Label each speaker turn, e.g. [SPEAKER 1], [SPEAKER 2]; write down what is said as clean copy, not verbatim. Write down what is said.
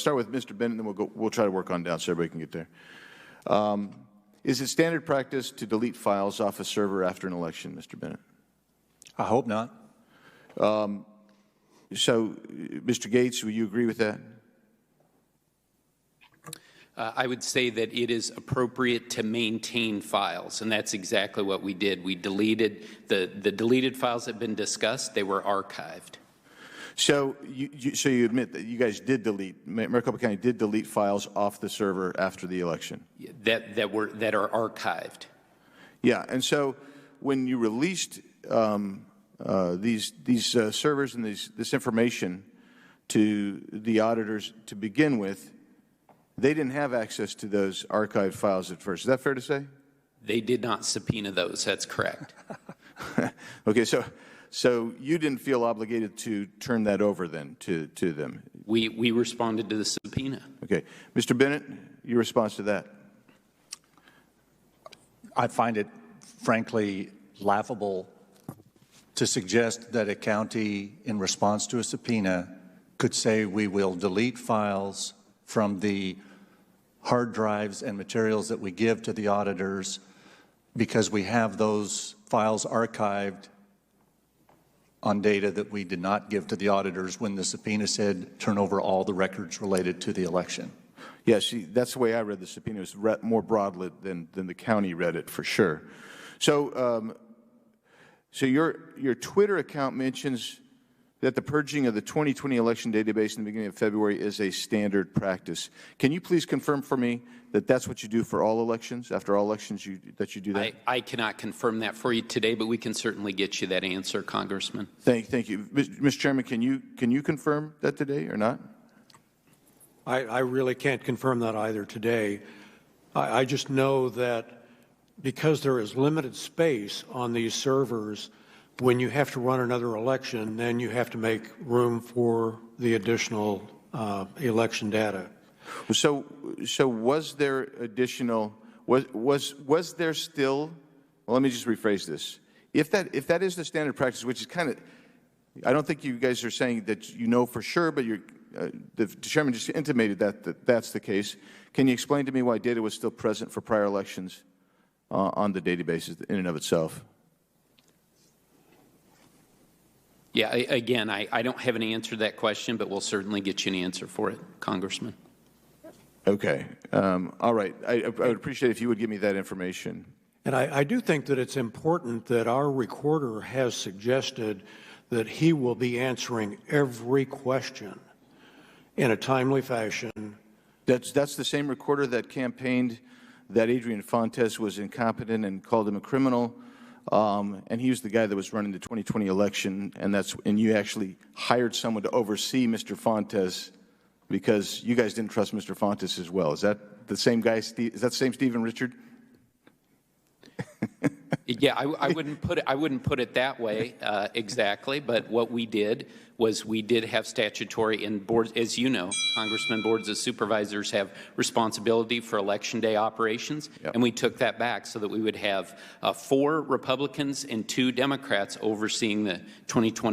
[SPEAKER 1] start with Mr. Bennett, and then we'll try to work on down so everybody can get there. Is it standard practice to delete files off a server after an election, Mr. Bennett?
[SPEAKER 2] I hope not.
[SPEAKER 1] So, Mr. Gates, will you agree with that?
[SPEAKER 3] I would say that it is appropriate to maintain files, and that's exactly what we did. We deleted the deleted files that have been discussed. They were archived.
[SPEAKER 1] So you admit that you guys did delete, Maricopa County did delete files off the server after the election?
[SPEAKER 3] That are archived.
[SPEAKER 1] Yeah, and so when you released these servers and this information to the auditors to begin with, they didn't have access to those archived files at first. Is that fair to say?
[SPEAKER 3] They did not subpoena those. That's correct.
[SPEAKER 1] Okay, so you didn't feel obligated to turn that over then to them?
[SPEAKER 3] We responded to the subpoena.
[SPEAKER 1] Okay. Mr. Bennett, your response to that?
[SPEAKER 2] I find it, frankly, laughable to suggest that a county, in response to a subpoena, could say we will delete files from the hard drives and materials that we give to the auditors because we have those files archived on data that we did not give to the auditors when the subpoena said turn over all the records related to the election.
[SPEAKER 1] Yeah, see, that's the way I read the subpoena. It was more broadly than the county read it, for sure. So, so your Twitter account mentions that the purging of the 2020 election database in the beginning of February is a standard practice. Can you please confirm for me that that's what you do for all elections? After all elections, that you do that?
[SPEAKER 3] I cannot confirm that for you today, but we can certainly get you that answer, Congressman.
[SPEAKER 1] Thank you, Mr. Chairman. Can you confirm that today or not?
[SPEAKER 4] I really can't confirm that either today. I just know that because there is limited space on these servers, when you have to run another election, then you have to make room for the additional election data.
[SPEAKER 1] So was there additional? Was there still? Well, let me just rephrase this. If that is the standard practice, which is kind of, I don't think you guys are saying that you know for sure, but the chairman just intimated that that's the case. Can you explain to me why data was still present for prior elections on the databases in and of itself?
[SPEAKER 3] Yeah, again, I don't have an answer to that question, but we'll certainly get you an answer for it, Congressman.
[SPEAKER 1] Okay. All right. I would appreciate if you would give me that information.
[SPEAKER 4] And I do think that it's important that our recorder has suggested that he will be answering every question in a timely fashion.
[SPEAKER 1] That's the same recorder that campaigned that Adrian Fontes was incompetent and called him a criminal. And he was the guy that was running the 2020 election, and you actually hired someone to oversee Mr. Fontes because you guys didn't trust Mr. Fontes as well. Is that the same guy? Is that the same Stephen Richard?
[SPEAKER 3] Yeah, I wouldn't put it that way exactly. But what we did was we did have statutory and boards, as you know, Congressman, boards of supervisors have responsibility for election day operations, yep. And we took that back so that we would have 4 Republicans and 2 Democrats overseeing the 2020